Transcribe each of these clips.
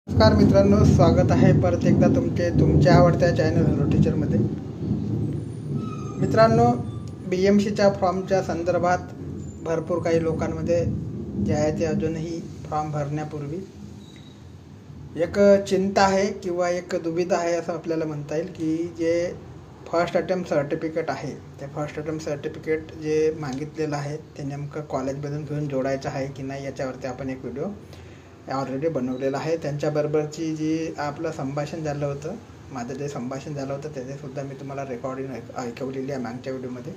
नमस्कार मित्रांनो, स्वागत आहे परत एकदा तुमच्या आवडत्या चॅनल हॅलो टीचरमध्ये। मित्रांनो, BMCच्या फॉर्मच्या संदर्भात भरपूर काही लोकांमध्ये जे आहे ते अजूनही फॉर्म भरण्यापूर्वी एक चिंता आहे किंवा एक दुविधा आहे असं आपल्याला म्हणता येईल की जे फर्स्ट अटेम्प्ट सर्टिफिकेट आहे ते फर्स्ट अटेम्प्ट सर्टिफिकेट जे मागितलेलं आहे ते नेमकं कॉलेजमधून घेऊन जोडायचं आहे की नाही याच्यावरती आपण एक व्हिडिओ ऑलरेडी बनवलेला आहे। त्यांच्याबरोबरची जी आपलं संभाषण झालं होतं, माझं जे संभाषण झालं होतं त्याचेसुद्धा मी तुम्हाला रेकॉर्डिंग ऐकवलेली आहे मागच्या व्हिडिओमध्ये।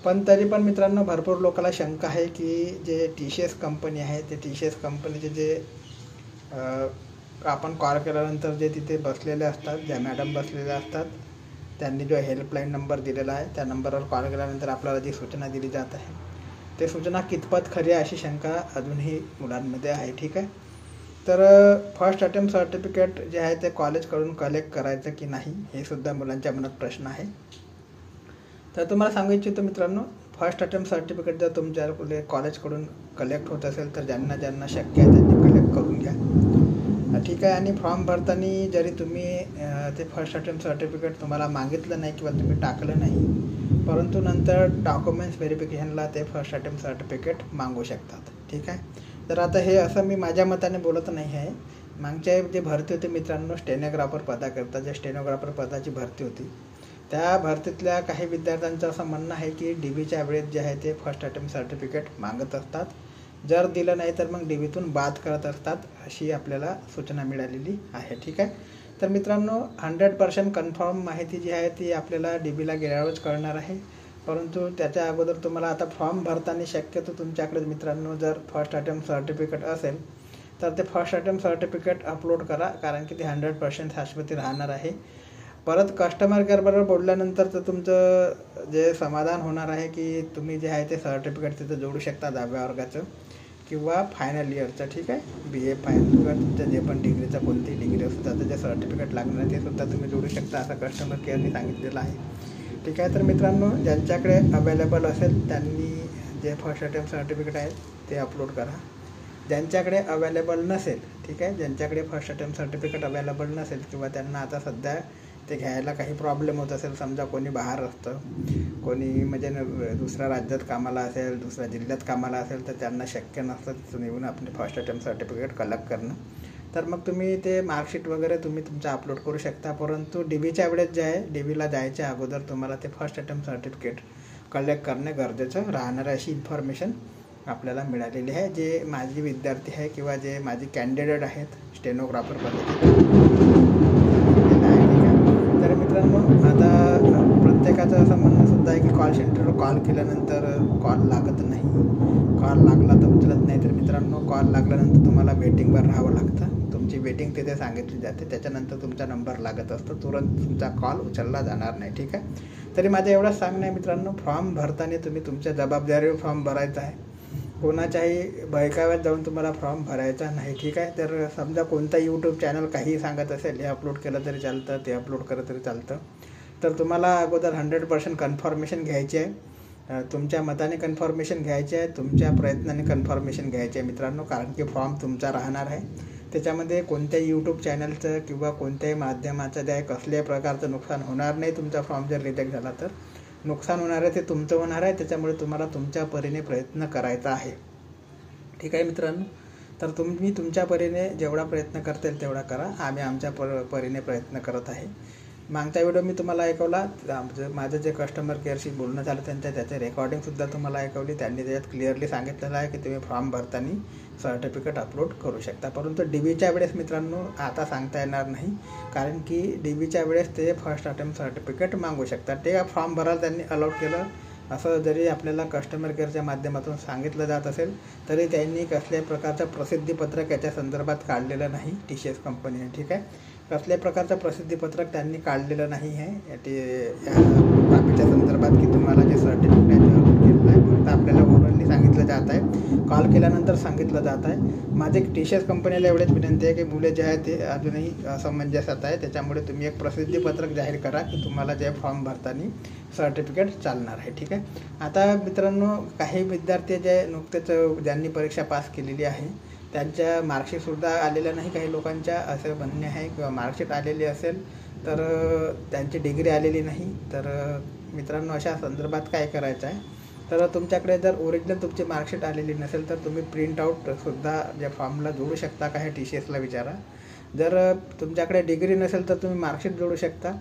पण तरी पण मित्रांनो, भरपूर लोकांना शंका आहे की जे TCS कंपनी आहे ते TCS कंपनीचे जे आपण कॉल केल्यानंतर जे तिथे बसलेले असतात, ज्या मॅडम बसलेल्या असतात, त्यांनी जो हेल्पलाईन नंबर दिलेला आहे त्या नंबरवर कॉल केल्यानंतर आपल्याला जी सूचना दिली जात आहे ते सूचना कितपत खरी आहे अशी शंका अजूनही मुलांमध्ये आहे। ठीक आहे, तर फर्स्ट अटेम्प्ट सर्टिफिकेट जे आहे ते कॉलेजकडून कलेक्ट करायचं की नाही हे सुद्धा मुलांच्या मनात प्रश्न आहे। तर तुम्हाला सांगू इच्छितो मित्रांनो, फर्स्ट अटेम्प्ट सर्टिफिकेट जर तुमच्या कॉलेजकडून कलेक्ट होत असेल तर ज्यांना शक्य आहे त्यांनी कलेक्ट करून घ्या। ठीक आहे, आणि फॉर्म भरताना जरी तुम्ही ते फर्स्ट अटेम्प्ट सर्टिफिकेट तुम्हाला मागितलं नाही किंवा तुम्ही टाकलं नाही, परंतु नंतर डॉक्युमेंट्स व्हेरिफिकेशनला ते फर्स्ट अटेम्प्ट सर्टिफिकेट मागू शकतात। ठीक आहे, तर आता हे असं मी माझ्या मताने बोलत नाही आहे। मागच्या जे भरती होती मित्रांनो, स्टेनोग्राफर पदाकरता जे स्टेनोग्राफर पदाची भरती होती त्या भरतीतल्या काही विद्यार्थ्यांचं असं म्हणणं आहे की DBच्या वेळेस जे आहे ते फर्स्ट अटेम्प्ट सर्टिफिकेट मागत असतात, जर दिलं नाही तर मग DBतून बाद करत असतात अशी आपल्याला सूचना मिळालेली आहे। ठीक आहे, तर मित्रांनो 100% कन्फर्म माहिती जी आहे ती आपल्याला DBला गेल्यावरच कळणार आहे। परंतु त्याच्या अगोदर तुम्हाला आता फॉर्म भरताना शक्यतो तुमच्याकडे मित्रांनो जर फर्स्ट अटेम्प्ट सर्टिफिकेट असेल तर ते फर्स्ट अटेम्प्ट सर्टिफिकेट अपलोड करा, कारण की ते 100% शाश्वती राहणार आहे। परत कस्टमर केअरबरोबर बोलल्यानंतर तर तुमचं जे समाधान होणार आहे की तुम्ही जे आहे ते सर्टिफिकेट तिथं जोडू शकता 10व्या वर्गाचं किंवा फायनल इयरचं। ठीक आहे, BA फायनल किंवा तुमचं जे पण डिग्रीचं कोणती डिग्री असतं त्याचं जे सर्टिफिकेट लागणार आहे ते सुद्धा तुम्ही जोडू शकता असं कस्टमर केअरने सांगितलेलं आहे। ठीक आहे, तर मित्रांनो ज्यांच्याकडे अवेलेबल असेल त्यांनी जे फर्स्ट अटेम्प्ट सर्टिफिकेट आहे ते अपलोड करा। ज्यांच्याकडे अवेलेबल नसेल, ठीक आहे, ज्यांच्याकडे फर्स्ट अटेम्प्ट सर्टिफिकेट अवेलेबल नसेल किंवा त्यांना आता सध्या ते घ्यायला काही प्रॉब्लेम होत असेल, समजा कोणी बाहेर असतं, कोणी म्हणजे दुसऱ्या राज्यात कामाला असेल, दुसऱ्या जिल्ह्यात कामाला असेल, तर त्यांना शक्य नसतं तिथून येऊन आपले फर्स्ट अटेम्प्ट सर्टिफिकेट कलेक्ट करणं, तर मग तुम्ही ते मार्कशीट वगैरे तुम्ही तुमचं अपलोड करू शकता। परंतु DBच्या वेळेस जे आहे DBला जायच्या अगोदर तुम्हाला ते फर्स्ट अटेम्प्ट सर्टिफिकेट कलेक्ट करणे गरजेचं राहणार अशी इन्फॉर्मेशन आपल्याला मिळालेली आहे। जे माझे विद्यार्थी आहे किंवा जे माझे कॅन्डिडेट आहेत स्टेनोग्राफर पद्धतीने, तर मित्रांनो आता प्रत्येकाचं असं म्हणणं सुद्धा आहे की कॉल सेंटरवर कॉल केल्यानंतर कॉल लागत नाही, कॉल लागला तर उचलत नाही। तर मित्रांनो, कॉल लागल्यानंतर तुम्हाला वेटिंगवर राहावं लागतं, तुमची वेटिंग तिथे सांगितली जाते, त्याच्यानंतर तुमचा नंबर लागत असतो, तुरंत तुमचा कॉल उचलला जाणार नाही। ठीक आहे, तरी माझं एवढंच सांगणं आहे मित्रांनो, फॉर्म भरताना तुम्ही तुमच्या जबाबदारीवर फॉर्म भरायचा आहे, कोणाच्याही बळकाव्यात जाऊन तुम्हाला फॉर्म भरायचा नाही। ठीक आहे, तर समजा कोणता यूट्यूब चॅनल काही सांगत असेल, हे अपलोड केलं तरी चालतं, ते अपलोड केलं तरी चालतं, तर तुम्हाला अगोदर 100% कन्फर्मेशन घ्यायची आहे, तुमच्या मताने कन्फर्मेशन घ्यायची आहे, तुमच्या प्रयत्नाने कन्फर्मेशन घ्यायचे आहे मित्रांनो, कारण की फॉर्म तुमचा राहणार आहे, त्याच्यामध्ये कोणत्याही यूट्यूब चॅनलचं किंवा कोणत्याही माध्यमाचं जे कसल्याही प्रकारचं नुकसान होणार नाही। तुमचा फॉर्म जर रिजेक्ट झाला तर नुकसान होणार आहे ते तुमचं होणार आहे, त्याच्यामुळे तुम्हाला तुमच्या परीने प्रयत्न करायचा आहे। ठीक आहे मित्रांनो, तर तुम्ही तुमच्या परीने जेवढा प्रयत्न करता येईल तेवढा करा, आम्ही आमच्या परीने प्रयत्न करत आहे। मागचा व्हिडिओ मी तुम्हाला ऐकवला, माझं जे कस्टमर केअरशी बोलणं झालं त्याचे रेकॉर्डिंगसुद्धा तुम्हाला ऐकवली, त्यांनी त्याच्यात क्लिअरली सांगितलेलं आहे की तुम्ही फॉर्म भरताना सर्टिफिकेट अपलोड करू शकता। परंतु DBच्या वेळेस मित्रांनो आता सांगता येणार नाही, कारण की DBच्या वेळेस ते फर्स्ट अटेम्प्ट सर्टिफिकेट मागू शकतात, ते फॉर्म भरायला त्यांनी अलाउड केलं असं जरी आपल्याला कस्टमर केअरच्या माध्यमातून सांगितलं जात असेल तरी त्यांनी कसल्याही प्रकारचं प्रसिद्धीपत्रक याच्या संदर्भात काढलेलं नाही TCS कंपनीने। ठीक आहे, कसल्याही प्रकारचं प्रसिद्धीपत्रक त्यांनी काढलेलं नाही आहे या बाबीच्या संदर्भात की तुम्हाला जे सर्टिफिकेट केलेलं आहे, फक्त आपल्याला ओरली सांगितलं जात आहे, कॉल केल्यानंतर सांगितलं जात आहे। माझे TCS कंपनीला एवढेच विनंती आहे की मुले जे आहे ते अजूनही असमंजसात आहे, त्याच्यामुळे तुम्ही एक प्रसिद्धीपत्रक जाहीर करा की तुम्हाला जे फॉर्म भरताना सर्टिफिकेट चालणार आहे। ठीक आहे, आता मित्रांनो काही विद्यार्थी जे नुकतेच ज्यांनी परीक्षा पास केलेली आहे त्यांच्या मार्कशीटसुद्धा आलेल्या नाही काही लोकांच्या, असं म्हणणे आहे. किंवा मार्कशीट आलेली असेल तर त्यांची डिग्री आलेली नाही. तर मित्रांनो, अशा संदर्भात काय करायचं आहे, तर तुमच्याकडे जर ओरिजिनल तुमची मार्कशीट आलेली नसेल तर तुम्ही प्रिंटआउटसुद्धा ज्या फॉर्मला जोडू शकता का, हे TCSला विचारा. जर तुमच्याकडे डिग्री नसेल तर तुम्ही मार्कशीट जोडू शकता.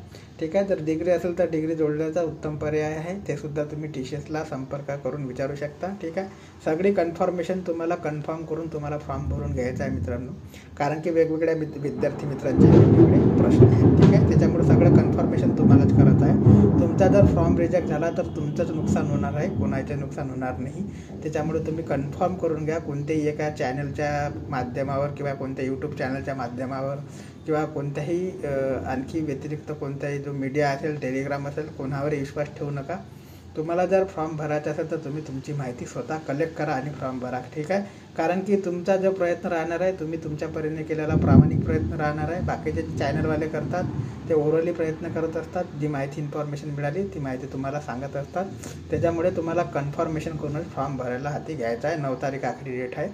ठीक आहे. जर डिग्री असेल तर डिग्री जोडण्याचा उत्तम पर्याय आहे, ते सुद्धा तुम्ही TCSला संपर्क करून विचारू शकता. ठीक आहे. सगळी कन्फर्मेशन तुम्हाला कन्फर्म करून तुम्हाला फॉर्म भरून घ्यायचा आहे मित्रांनो, कारण की वेगवेगळ्या विद्यार्थी मित्रांचे वेगवेगळे प्रश्न आहेत. ठीक आहे. त्याच्यामुळे सगळं कन्फर्मेशन तुम्हालाच करायचं आहे. तुमचा जर फॉर्म रिजेक्ट झाला तर तुमचंच नुकसान होणार आहे, कोणाचे नुकसान होणार नाही. त्याच्यामुळे तुम्ही कन्फर्म करून घ्या. कोणत्याही एका चॅनलच्या माध्यमावर किंवा कोणत्या यूट्यूब चॅनलच्या माध्यमावर किंवा कोणत्याही आणखी व्यतिरिक्त कोणताही जो मीडिया असेल, टेलिग्राम असेल, कोणावर विश्वास ठेवू नका. तुम्हाला जर फॉर्म भरायचा असेल तर तुम्ही तुमची माहिती स्वतः कलेक्ट करा आणि फॉर्म भरा. ठीक आहे. कारण की तुमचा जो प्रयत्न राहणार आहे, तुम्ही तुमच्या परीने केलेला प्रामाणिक प्रयत्न राहणार आहे. बाकीचे चॅनलवाले करतात ते ओरली प्रयत्न करत असतात. जी माहिती इन्फॉर्मेशन मिळाली ती माहिती तुम्हाला सांगत असतात. त्याच्यामुळे तुम्हाला कन्फर्मेशन करूनच फॉर्म भरायला हाती घ्यायचा आहे. 9 तारीख आखरी डेट आहे.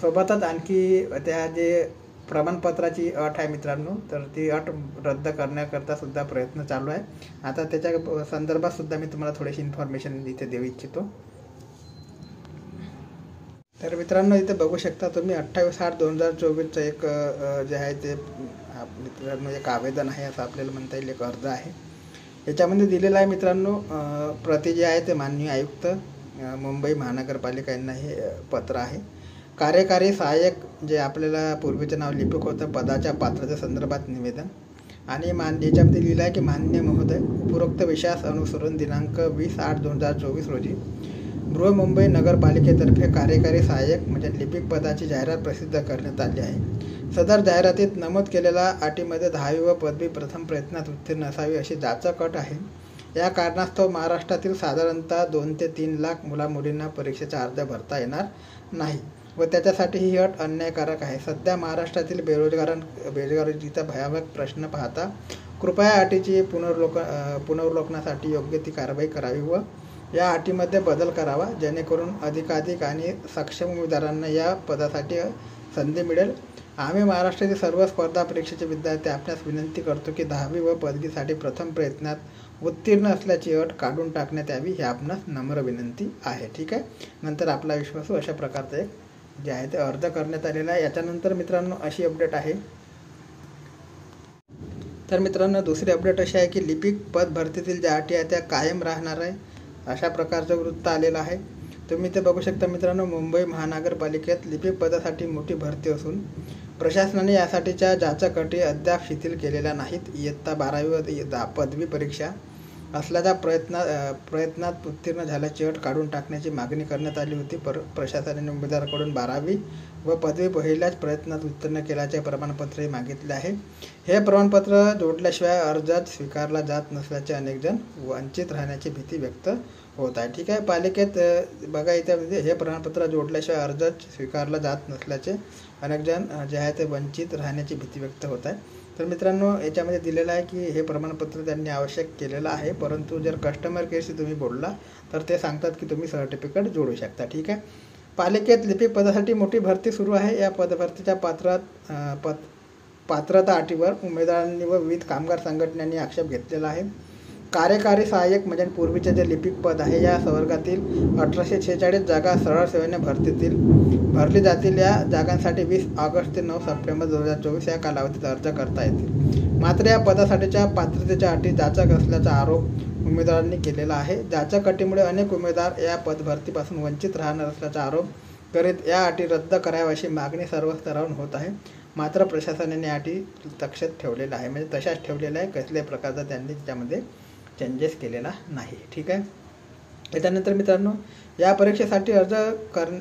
सोबतच आणखी त्या जे प्रमाणपत्राची अट आहे मित्रांनो, तर ती अट रद्द करण्याकरता सुद्धा प्रयत्न चालू आहे. आता त्याच्या संदर्भात सुद्धा मी तुम्हाला थोडीशी इन्फॉर्मेशन इथे देऊ इच्छितो. तर मित्रांनो, इथे बघू शकता तुम्ही 28/8/2024 एक जे आहे ते मित्रांनो एक आवेदन आहे, असं आपल्याला म्हणता येईल, एक अर्ज आहे. याच्यामध्ये दिलेलं आहे मित्रांनो, प्रति जे आहे ते माननीय आयुक्त मुंबई महानगरपालिका यांना हे पत्र आहे. कार्यकारी सहाय्यक, जे आपल्याला पूर्वीचं नाव लिपिक होतं, पदाच्या पात्रते संदर्भात निवेदन. आणि याच्यामध्ये लिहिलं आहे की माननीय महोदय, उपरोक्त विषयास अनुसरून दिनांक 20/8/2024 रोजी बृहन्मुंबई नगरपालिकेतर्फे कार्यकारी सहाय्यक म्हणजे लिपिक पदाची जाहिरात प्रसिद्ध करण्यात आली आहे. सदर जाहिरातीत नमूद केलेल्या अटीमध्ये 10वी व पदवी प्रथम प्रयत्नात उत्तीर्ण असावी अशी जाचक अट आहे. या कारणास्तव महाराष्ट्रातील साधारणतः 2 ते 3 लाख मुलामुलींना परीक्षेचा अर्ज भरता येणार नाही व त्याच्यासाठी ही अट अन्यायकारक आहे. सध्या महाराष्ट्रातील बेरोजगारीचा भयावह प्रश्न पाहता कृपया अटीची पुनर्वलोकनासाठी योग्य ती कारवाई करावी व या अटीमध्ये बदल करावा, जेणेकरून अधिकाधिक आणि सक्षम उमेदवारांना या पदासाठी संधी मिळेल. आम्ही महाराष्ट्रातील सर्व स्पर्धा परीक्षेचे विद्यार्थी आपल्यास विनंती करतो की 10वी व पदवीसाठी प्रथम प्रयत्नात उत्तीर्ण असल्याची अट काढून टाकण्यात यावी, ही आपणास नम्र विनंती आहे. ठीक आहे. नंतर आपला विश्वासू अशा प्रकारचा एक जे आहे ते अर्ज करण्यात आलेला आहे. याच्यानंतर मित्रांनो अशी अपडेट आहे. तर मित्रांनो, दुसरी अपडेट अशी आहे की लिपिक पद भरतीतील ज्या अटी आहेत त्या कायम राहणार आहे, अशा प्रकारचं वृत्त आलेलं आहे. तुम्ही ते बघू शकता मित्रांनो, मुंबई महानगरपालिकेत लिपिक पदासाठी मोठी भरती असून प्रशासनाने यासाठीच्या जाचक अटी अद्याप शिथिल केलेल्या नाहीत. इयत्ता 12वी व पदवी परीक्षा असल्याच्या प्रयत्नात उत्तीर्ण झाल्याची अट काढून टाकण्याची मागणी करण्यात आली होती. प्रशासनाने उमेदवाराकडून 12वी व पदवी पहिल्याच प्रयत्नात उत्तीर्ण केल्याचे प्रमाणपत्रही मागितले आहे. हे प्रमाणपत्र जोडल्याशिवाय अर्जात स्वीकारला जात नसल्याचे अनेक जण वंचित राहण्याची भीती व्यक्त होत आहे. ठीक आहे. पालिकेत बघा, याच्यामध्ये हे प्रमाणपत्र जोडल्याशिवाय अर्जात स्वीकारला जात नसल्याचे अनेक जण जे आहे ते वंचित राहण्याची भीती व्यक्त होत आहे. तर मित्रांनो, याच्यामध्ये दिलेलं आहे की हे प्रमाणपत्र त्यांनी आवश्यक केलेलं आहे, परंतु जर कस्टमर केअरशी तुम्ही बोलला तर ते सांगतात की तुम्ही सर्टिफिकेट जोडू शकता. ठीक आहे. पालिकेत लिपिक पदासाठी मोठी भरती सुरू आहे. या पदभरतीच्या पात्रता अटीवर उमेदवारांनी व विविध कामगार संघटनांनी आक्षेप घेतलेला आहे. कार्यकारी सहाय्यक म्हणजे पूर्वीचे जे लिपिक पद आहे, या संवर्गातील 1846 जागा सरळ सेवेने भरली जातील. या जागांसाठी 20 ऑगस्ट ते 9 सप्टेंबर 2024 या कालावधीत अर्ज करता येतील. मात्र या पदासाठीच्या पात्रतेच्या अटी जाचक असल्याचा आरोप उमेदवारांनी केलेला आहे. जाचक अटीमुळे अनेक उमेदवार या पदभरतीपासून वंचित राहणार असल्याचा आरोप करीत या अटी रद्द कराव्या अशी मागणी सर्व स्तरावरून होत आहे. मात्र प्रशासनाने अटी लक्षात ठेवलेल्या आहे, म्हणजे तशाच ठेवलेल्या आहे. कसल्याही प्रकारचा त्यांनी त्याच्यामध्ये चेंजेस केलेला नाही. ठीक आहे. त्याच्यानंतर मित्रांनो, या परीक्षेसाठी अर्ज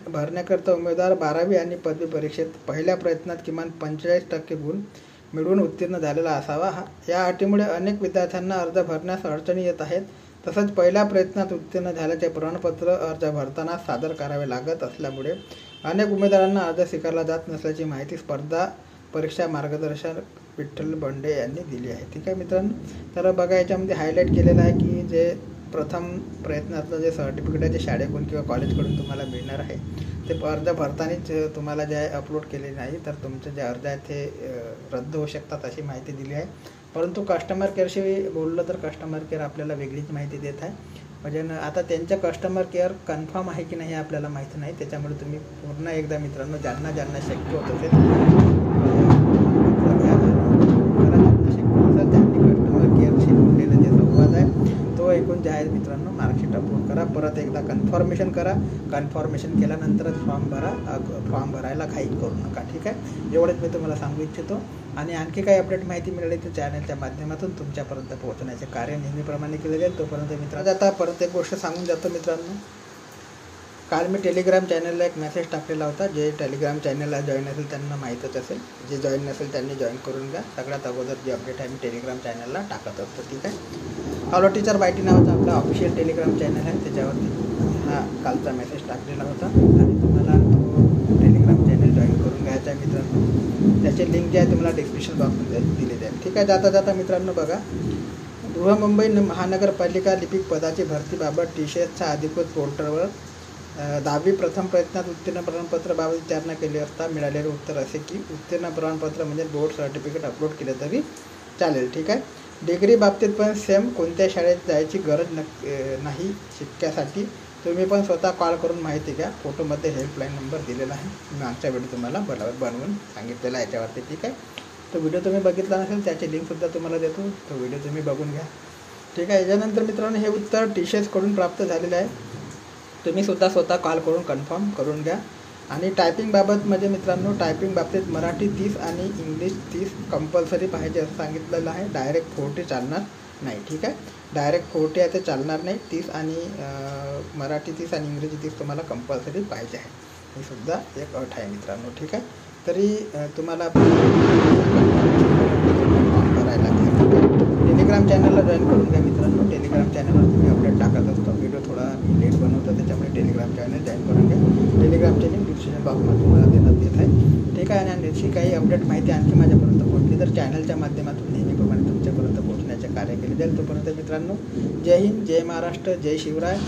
भरण्याकरता उमेदवार 12वी आणि पदवी परीक्षेत पहिल्या प्रयत्नात किमान 45% गुण मिळवून उत्तीर्ण झालेला असावा. या अटीमुळे अनेक विद्यार्थ्यांना अर्ज भरण्यास अडचणी येत आहेत. तसंच पहिल्या प्रयत्नात उत्तीर्ण झाल्याचे प्रमाणपत्र अर्ज भरताना सादर करावे लागत असल्यामुळे अनेक उमेदवारांना अर्ज स्वीकारला जात नसल्याची माहिती स्पर्धा परीक्षा मार्गदर्शक विठ्ठल बंडे यांनी दिली आहे. ठीक आहे मित्रांनो. तर बघा, याच्यामध्ये हायलाईट केलेलं आहे की जे प्रथम प्रयत्नातलं जे सर्टिफिकेट आहे ते शाळेकडून किंवा कॉलेजकडून तुम्हाला मिळणार आहे, ते अर्ज भरतानाच तुम्हाला जे आहे अपलोड केले नाही तर तुमचे जे अर्ज आहेत ते रद्द होऊ शकतात अशी माहिती दिली आहे. परंतु कस्टमर केअरशी बोललं तर कस्टमर केअर आपल्याला वेगळीच माहिती देत आहे. म्हणजे आता त्यांचं कस्टमर केअर कन्फर्म आहे की नाही आपल्याला माहिती नाही. त्याच्यामुळे तुम्ही पूर्ण एकदा मित्रांनो ज्यांना शक्य होत असेल त्यांनी कस्टमर केअरशी बोललेलं जे संवाद आहे तो ऐकून जे आहे मित्रांनो मार्कशीट अपलोड करा. परत एकदा कन्फर्मेशन करा. कन्फर्मेशन केल्यानंतरच फॉर्म भरायला घाई करू नका. ठीक आहे, एवढंच मी तुम्हाला सांगू इच्छितो. आणि आणखी काही अपडेट माहिती मिळाली तर चॅनलच्या माध्यमातून तुमच्यापर्यंत पोहोचण्याचे कार्य नेहमीप्रमाणे केले जाईल. तोपर्यंत मित्रांनो आता परत एक गोष्ट सांगून जातो मित्रांनो. काल मी टेलिग्राम चॅनलला एक मेसेज टाकलेला होता. जे टेलिग्राम चॅनलला जॉईन असेल त्यांना माहीतच असेल. जे जॉईन नसेल त्यांनी जॉईन करून घ्या. सगळ्यात अगोदर जी अपडेट आहे मी टेलिग्राम चॅनलला टाकत असतो. ठीक आहे, हॅलो टीचर बायटी नावाचा आपला ऑफिशियल टेलिग्राम चॅनल आहे. त्याच्यावरती हा कालचा मेसेज टाकलेला होता आणि तुम्हाला तो टेलिग्राम चॅनल जॉईन करून घ्यायचा आहे मित्रांनो. त्याची लिंक जी आहे तुम्हाला डिस्क्रिप्शन बॉक्समध्ये दिली जाईल. ठीक आहे, जाता मित्रांनो बघा, बृहमुंबई महानगरपालिका लिपिक पदाची भरतीबाबत TCSच्या अधिकृत पोर्टलवर 10वी प्रथम प्रयत्नात उत्तीर्ण प्रमाणपत्राबाबत विचारणा केली असता मिळालेले उत्तर असे की उत्तीर्ण प्रमाणपत्र म्हणजे बोर्ड सर्टिफिकेट अपलोड केले तरी चालेल. ठीक आहे, डिग्री बाबतीत पण सेम कोणत्या शाळेत जायची गरज नाही. शिक्क्यासाठी तुम्ही पण स्वतः कॉल करून माहिती घ्या. फोटोमध्ये हेल्पलाईन नंबर दिलेला आहे. मी मागच्या व्हिडिओ तुम्हाला बनवून सांगितलेला आहे याच्यावरती. ठीक आहे, तो व्हिडिओ तुम्ही बघितला नसेल त्याची लिंकसुद्धा तुम्हाला देतो. तो व्हिडिओ तुम्ही बघून घ्या. ठीक आहे, याच्यानंतर मित्रांनो हे उत्तर TCSकडून प्राप्त झालेलं आहे. तुम्ही सुद्धा स्वतः कॉल करून कन्फर्म करून घ्या. आणि टायपिंगबाबत म्हणजे मित्रांनो टायपिंग बाबतीत मराठी 30 आणि इंग्लिश 30 कंपल्सरी पाहिजे असं सांगितलेलं आहे. डायरेक्ट 40 चालणार नाही. ठीक आहे, डायरेक्ट 40 आहे ते चालणार नाही. 30 आणि मराठी 30 आणि इंग्रजी 30 तुम्हाला कंपल्सरी पाहिजे आहे. ही सुद्धा एक अट आहे मित्रांनो. ठीक आहे, तरी तुम्हाला करायला लागेल. टेलिग्राम चॅनलला जॉईन करून घ्या मित्रांनो. टेलिग्राम चॅनलवर तुम्ही अपडेट टाकत असतो. व्हिडिओ थोडा लेट बनवतो त्याच्यामुळे टेलिग्राम चॅनल जॉईन करून घ्या. टेलिग्रामचे लिंक डिस्क्रिप्शन बॉक्समध्ये तुम्हाला देण्यात येत आहे. ठीक आहे, आणि अशी काही अपडेट माहिती आणखी माझ्यापर्यंत पोहोचली तर चॅनलच्या माध्यमातून नेहमीप्रमाणे तुमच्यापर्यंत पोहोचण्याचे कार्य केले जाईल. तोपर्यंत मित्रांनो जय हिंद, जय महाराष्ट्र, जय शिवराय.